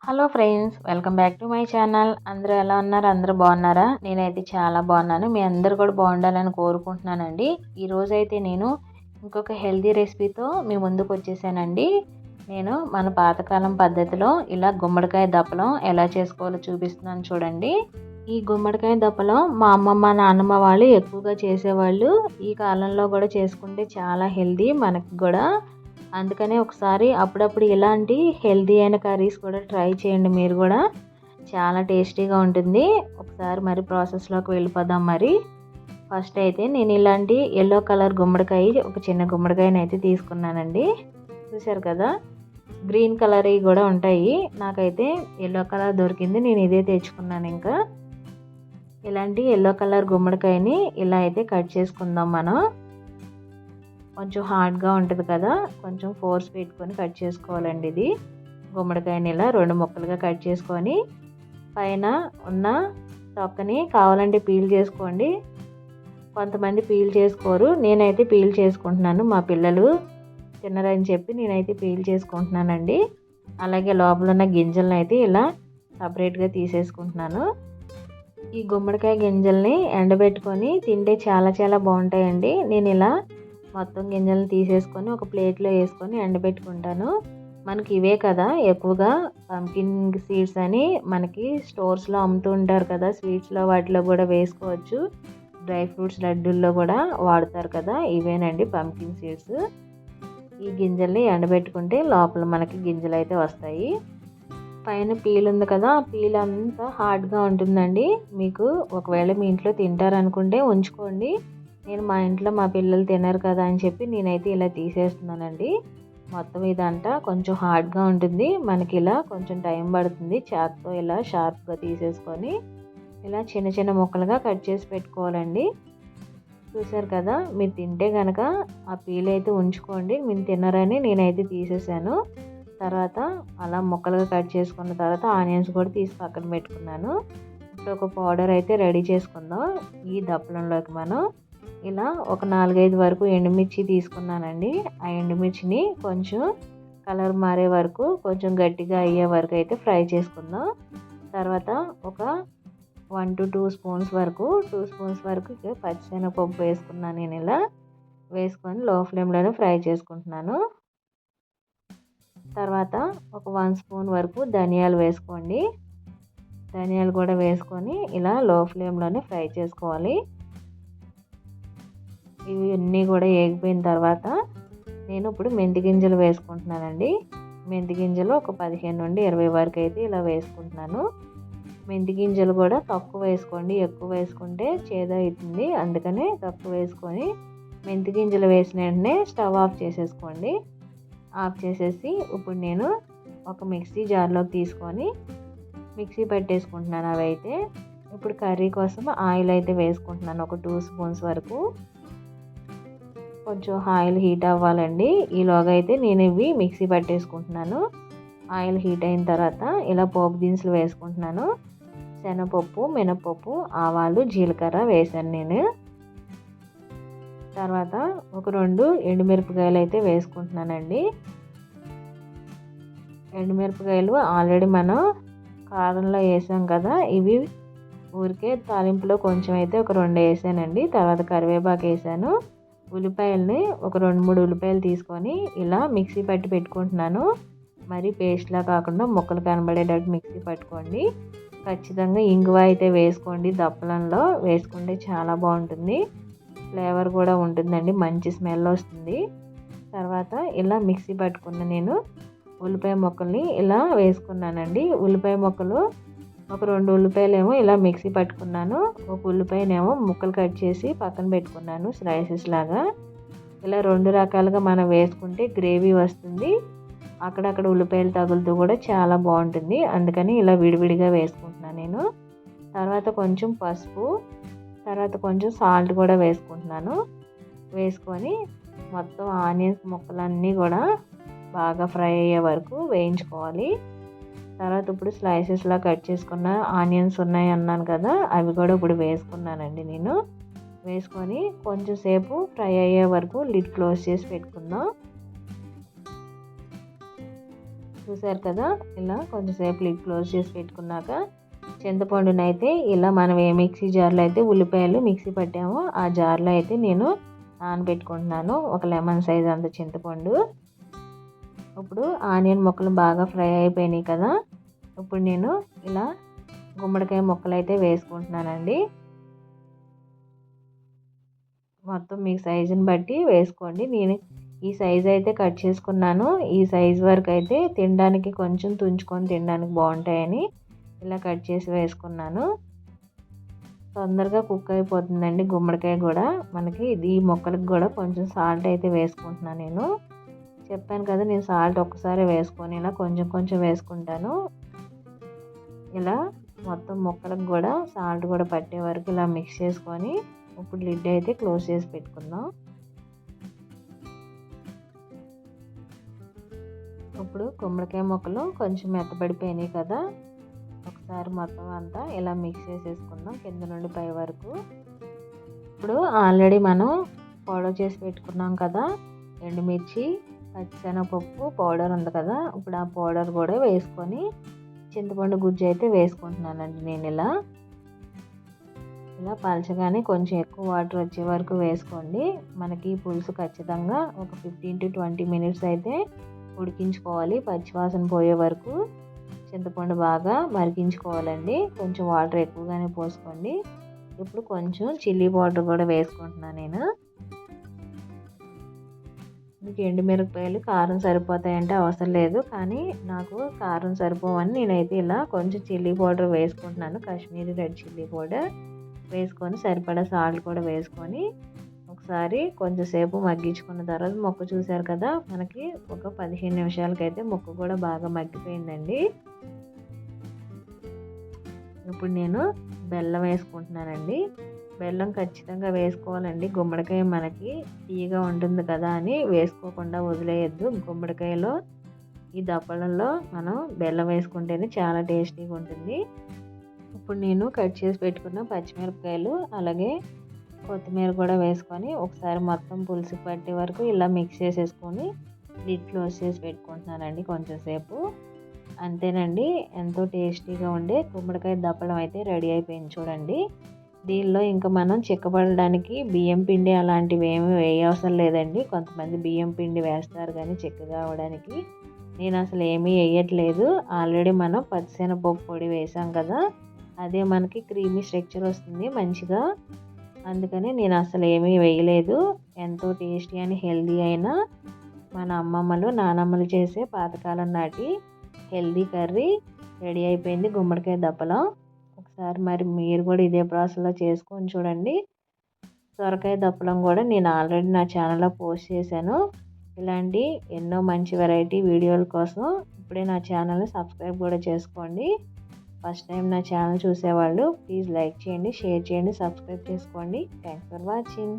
Hello friends, welcome back to my channel. అందరూ ఎలా ఉన్నారు? అందరూ బాగున్నారా? నేనైతే చాలా బాగున్నాను. మీ అందరూ కూడా బాగుండాలని కోరుకుంటున్నానండి. ఈరోజైతే నేను ఇంకొక హెల్తీ రెసిపీతో మీ ముందుకు వచ్చేసానండి. నేను మన పాతకాలం పద్ధతిలో ఇలా గుమ్మడికాయ దప్పలం ఎలా చేసుకోవాలో చూపిస్తున్నాను చూడండి. ఈ గుమ్మడికాయ దప్పలం మా అమ్మమ్మ నాన్నమ్మ వాళ్ళు ఎక్కువగా చేసేవాళ్ళు. ఈ కాలంలో కూడా చేసుకుంటే చాలా హెల్తీ మనకి కూడా. అందుకనే ఒకసారి అప్పుడప్పుడు ఇలాంటి హెల్తీ అయిన కర్రీస్ కూడా ట్రై చేయండి మీరు కూడా. చాలా టేస్టీగా ఉంటుంది. ఒకసారి మరి ప్రాసెస్లోకి వెళ్ళిపోదాం. మరి ఫస్ట్ అయితే నేను ఇలాంటి ఎల్లో కలర్ గుమ్మడికాయ, ఒక చిన్న గుమ్మడికాయని అయితే తీసుకున్నానండి. చూసారు కదా, గ్రీన్ కలర్ కూడా ఉంటాయి. నాకైతే ఎల్లో కలర్ దొరికింది, నేను ఇదే తెచ్చుకున్నాను. ఇంకా ఇలాంటి ఎల్లో కలర్ గుమ్మడికాయని ఇలా అయితే కట్ చేసుకుందాం. మనం కొంచెం హార్డ్గా ఉంటుంది కదా, కొంచెం ఫోర్స్ పెట్టుకొని కట్ చేసుకోవాలండి. ఇది గుమ్మడికాయని ఇలా 2 ముక్కలుగా కట్ చేసుకొని పైన ఉన్న తొక్కని కావాలంటే పీల్ చేసుకోండి. కొంతమంది పీల్ చేసుకోరు, నేనైతే పీల్ చేసుకుంటున్నాను. మా పిల్లలు తినరని చెప్పి నేనైతే పీల్ చేసుకుంటున్నానండి. అలాగే లోపల ఉన్న గింజలను అయితే ఇలా సపరేట్గా తీసేసుకుంటున్నాను. ఈ గుమ్మడికాయ గింజల్ని ఎండబెట్టుకొని తింటే చాలా చాలా బాగుంటాయండి. నేను ఇలా మొత్తం గింజలను తీసేసుకొని ఒక ప్లేట్లో వేసుకొని ఎండబెట్టుకుంటాను. మనకి ఇవే కదా ఎక్కువగా పంకిన్ సీడ్స్ అని మనకి స్టోర్స్లో అమ్ముతూ ఉంటారు కదా, స్వీట్స్లో వాటిలో కూడా వేసుకోవచ్చు. డ్రై ఫ్రూట్స్ లడ్డూల్లో కూడా వాడతారు కదా, ఇవేనండి పంకిన్ సీడ్స్. ఈ గింజల్ని ఎండబెట్టుకుంటే లోపల మనకి గింజలు అయితే వస్తాయి. పైన పీల్ ఉంది కదా, ఆ పీల్ అంతా హార్డ్గా ఉంటుందండి. మీకు ఒకవేళ మీ ఇంట్లో తింటారనుకుంటే ఉంచుకోండి. నేను మా ఇంట్లో మా పిల్లలు తినరు కదా అని చెప్పి నేనైతే ఇలా తీసేస్తున్నానండి. మొత్తం ఇదంతా కొంచెం హార్డ్గా ఉంటుంది. మనకి ఇలా కొంచెం టైం పడుతుంది. చాక్తో ఇలా షార్ప్గా తీసేసుకొని ఇలా చిన్న చిన్న ముక్కలుగా కట్ చేసి పెట్టుకోవాలండి. చూసారు కదా, మీరు తింటే కనుక ఆ పీల్ అయితే ఉంచుకోండి. మీరు తినరని నేనైతే తీసేసాను. తర్వాత అలా ముక్కలుగా కట్ చేసుకున్న తర్వాత ఆనియన్స్ కూడా తీసి పక్కన పెట్టుకున్నాను. ఇప్పుడు ఒక పౌడర్ అయితే రెడీ చేసుకుందాం. ఈ దప్పలంలోకి మనం ఇలా ఒక 4-5 వరకు ఎండుమిర్చి తీసుకున్నానండి. ఆ ఎండుమిర్చిని కొంచెం కలర్ మారే వరకు, కొంచెం గట్టిగా అయ్యే వరకు అయితే ఫ్రై చేసుకుందాం. తర్వాత ఒక 1 to 2 స్పూన్స్ వరకు, 2 స్పూన్స్ వరకు పచ్చిశనగపప్పు వేసుకున్నాను. నేను ఇలా వేసుకొని లో ఫ్లేమ్లోనే ఫ్రై చేసుకుంటున్నాను. తర్వాత ఒక 1 స్పూన్ వరకు ధనియాలు వేసుకోండి. ధనియాలు కూడా వేసుకొని ఇలా లో ఫ్లేమ్లోనే ఫ్రై చేసుకోవాలి. ఇవి అన్నీ కూడా వేగిపోయిన తర్వాత నేను ఇప్పుడు మెంతి గింజలు వేసుకుంటున్నానండి. మెంతి గింజలు ఒక 15 నుండి 20 వరకు అయితే ఇలా వేసుకుంటున్నాను. మెంతి గింజలు కూడా తక్కువ వేసుకోండి, ఎక్కువ వేసుకుంటే చేదవుతుంది. అందుకనే తక్కువ వేసుకొని మెంతి గింజలు వేసిన వెంటనే స్టవ్ ఆఫ్ చేసేసుకోండి. ఆఫ్ చేసేసి ఇప్పుడు నేను ఒక మిక్సీ జార్లోకి తీసుకొని మిక్సీ పట్టేసుకుంటున్నాను. అవి అయితే ఇప్పుడు కర్రీ కోసం ఆయిల్ అయితే వేసుకుంటున్నాను. ఒక 2 స్పూన్స్ వరకు. కొంచెం ఆయిల్ హీట్ అవ్వాలండి. ఈలోగా అయితే నేను ఇవి మిక్సీ పట్టేసుకుంటున్నాను. ఆయిల్ హీట్ అయిన తర్వాత ఇలా పోపు దినుసులు వేసుకుంటున్నాను. శనగపప్పు, మినపప్పు, ఆవాలు, జీలకర్ర వేసాను నేను. తర్వాత ఒక 2 ఎండుమిరపకాయలు అయితే వేసుకుంటున్నానండి. ఎండుమిరపకాయలు ఆల్రెడీ మనం కారంలో వేసాం కదా, ఇవి ఊరికే తాలింపులో కొంచెం అయితే ఒక 2 వేసానండి. తర్వాత కరివేపాకు వేసాను. ఉల్లిపాయలని ఒక 2-3 ఉల్లిపాయలు తీసుకొని ఇలా మిక్సీ పట్టి పెట్టుకుంటున్నాను. మరి పేస్ట్లా కాకుండా ముక్కలు కనబడేటట్టు మిక్సీ పట్టుకోండి. ఖచ్చితంగా ఇంగువ అయితే వేసుకోండి. దప్పలంలో వేసుకుంటే చాలా బాగుంటుంది. ఫ్లేవర్ కూడా ఉంటుందండి, మంచి స్మెల్ వస్తుంది. తర్వాత ఇలా మిక్సీ పట్టుకున్న నేను ఉల్లిపాయ ముక్కల్ని ఇలా వేసుకున్నానండి. ఉల్లిపాయ ముక్కలు ఒక 2 ఉల్లిపాయలేమో ఇలా మిక్సీ పట్టుకున్నాను. ఒక ఉల్లిపాయనేమో ముక్కలు కట్ చేసి పక్కన పెట్టుకున్నాను స్లైసెస్ లాగా. ఇలా 2 రకాలుగా మనం వేసుకుంటే గ్రేవీ వస్తుంది. అక్కడక్కడ ఉల్లిపాయలు తగులుతూ కూడా చాలా బాగుంటుంది. అందుకని ఇలా విడివిడిగా వేసుకుంటున్నాను నేను. తర్వాత కొంచెం పసుపు, తర్వాత కొంచెం సాల్ట్ కూడా వేసుకుంటున్నాను. వేసుకొని మొత్తం ఆనియన్స్ ముక్కలన్నీ కూడా బాగా ఫ్రై అయ్యే వరకు వేయించుకోవాలి. తర్వాత ఇప్పుడు స్లైసెస్లా కట్ చేసుకున్న ఆనియన్స్ ఉన్నాయి అన్నాను కదా, అవి కూడా ఇప్పుడు వేసుకున్నానండి నేను. వేసుకొని కొంచెం సేపు ఫ్రై అయ్యే వరకు లిడ్ క్లోజ్ చేసి పెట్టుకుందాం. చూసారు కదా, ఇలా కొంచెంసేపు లిడ్ క్లోజ్ చేసి పెట్టుకున్నాక చింతపండునైతే ఇలా మనం ఏ మిక్సీ జార్లో అయితే ఉల్లిపాయలు మిక్సీ పట్టామో ఆ జార్లో అయితే నేను నానబెట్టుకుంటున్నాను. ఒక లెమన్ సైజ్ అంత చింతపండు. ఇప్పుడు ఆనియన్ ముక్కలు బాగా ఫ్రై అయిపోయినాయి కదా, ఇప్పుడు నేను ఇలా గుమ్మడికాయ ముక్కలు అయితే వేసుకుంటున్నానండి. మొత్తం మీ సైజుని బట్టి వేసుకోండి. నేను ఈ సైజు అయితే కట్ చేసుకున్నాను. ఈ సైజు వరకు అయితే తినడానికి కొంచెం తుంచుకొని తినడానికి బాగుంటాయని ఇలా కట్ చేసి వేసుకున్నాను. తొందరగా కుక్ అయిపోతుందండి గుమ్మడికాయ కూడా. మనకి ఈ ముక్కలకు కూడా కొంచెం సాల్ట్ అయితే వేసుకుంటున్నాను నేను. చెప్పాను కదా, నేను సాల్ట్ ఒక్కసారి వేసుకొని ఇలా కొంచెం కొంచెం వేసుకుంటాను. ఇలా మొత్తం ముక్కలకు కూడా సాల్ట్ కూడా పట్టే వరకు ఇలా మిక్స్ చేసుకొని ఇప్పుడు లిడ్ అయితే క్లోజ్ చేసి పెట్టుకుందాం. ఇప్పుడు గుమ్మడికాయ ముక్కలు కొంచెం మెత్తబడిపోయినాయి కదా, ఒకసారి మొత్తం అంతా ఇలా మిక్స్ చేసేసుకుందాం కింద నుండి పై వరకు. ఇప్పుడు ఆల్రెడీ మనం పౌడర్ చేసి పెట్టుకున్నాం కదా, ఎండుమిర్చి పచ్చిశనగపప్పు పౌడర్ ఉంది కదా, ఇప్పుడు ఆ పౌడర్ కూడా వేసుకొని చింతపండు గుజ్జు అయితే వేసుకుంటున్నానండి. నేను ఇలా పలచగానే కొంచెం ఎక్కువ వాటర్ వచ్చే వరకు వేసుకోండి. మనకి పులుసు ఖచ్చితంగా ఒక 15 to 20 మినిట్స్ అయితే ఉడికించుకోవాలి. పచ్చివాసన పోయే వరకు చింతపండు బాగా మరిగించుకోవాలండి. కొంచెం వాటర్ ఎక్కువగానే పోసుకోండి. ఇప్పుడు కొంచెం చిల్లీ పౌడర్ కూడా వేసుకుంటున్నాను నేను. మీకు ఎండుమిరపకాయలు కారం సరిపోతాయంటే అవసరం లేదు, కానీ నాకు కారం సరిపోవని నేనైతే ఇలా కొంచెం చిల్లీ పౌడర్ వేసుకుంటున్నాను. కాశ్మీరీ రెడ్ చిల్లీ పౌడర్ వేసుకొని సరిపడా సాల్ట్ కూడా వేసుకొని ఒకసారి కొంచెంసేపు మగ్గించుకున్న తర్వాత ముక్క చూసారు కదా, మనకి ఒక 15 నిమిషాలకైతే ముక్క కూడా బాగా మగ్గిపోయిందండి. ఇప్పుడు నేను బెల్లం వేసుకుంటున్నానండి. బెల్లం ఖచ్చితంగా వేసుకోవాలండి. గుమ్మడికాయ మనకి తీయగా ఉంటుంది కదా అని వేసుకోకుండా వదిలేయద్దు. గుమ్మడికాయలో ఈ దప్పడంలో మనం బెల్లం వేసుకుంటేనే చాలా టేస్టీగా ఉంటుంది. ఇప్పుడు నేను కట్ చేసి పెట్టుకున్న పచ్చిమిరపకాయలు అలాగే కొత్తిమీర కూడా వేసుకొని ఒకసారి మొత్తం పులుసు పట్టే వరకు ఇలా మిక్స్ చేసేసుకొని లిడ్ క్లోజ్ చేసి పెట్టుకుంటున్నానండి కొంచెం సేపు. అంతేనండి, ఎంతో టేస్టీగా ఉండే గుమ్మడికాయ దప్పడం అయితే రెడీ అయిపోయింది చూడండి. దీనిలో ఇంకా మనం చిక్కబడడానికి బియ్యం పిండి అలాంటివి ఏమీ వేయవసరం లేదండి. కొంతమంది బియ్యం పిండి వేస్తారు కానీ చిక్కగా అవడానికి. నేను అసలు ఏమీ వేయట్లేదు. ఆల్రెడీ మనం పచ్చిశనగపప్పు పొడి వేసాం కదా, అదే మనకి క్రీమీ స్ట్రక్చర్ వస్తుంది మంచిగా. అందుకని నేను అసలు ఏమీ వేయలేదు. ఎంతో టేస్టీ అని హెల్దీ అయిన మన అమ్మమ్మలు నానమ్మలు చేసే పాతకాలం నాటి హెల్దీ కర్రీ రెడీ అయిపోయింది, గుమ్మడికాయ దప్పలం. ఒకసారి మరి మీరు కూడా ఇదే ప్రాసెస్లో చేసుకొని చూడండి. సొరకాయ దప్పలం కూడా నేను ఆల్రెడీ నా ఛానల్లో పోస్ట్ చేశాను. ఇలాంటి ఎన్నో మంచి వెరైటీ వీడియోల కోసం ఇప్పుడే నా ఛానల్ని సబ్స్క్రైబ్ కూడా చేసుకోండి. ఫస్ట్ టైం నా ఛానల్ చూసేవాళ్ళు ప్లీజ్ లైక్ చేయండి, షేర్ చేయండి, సబ్స్క్రైబ్ చేసుకోండి. Thanks for watching.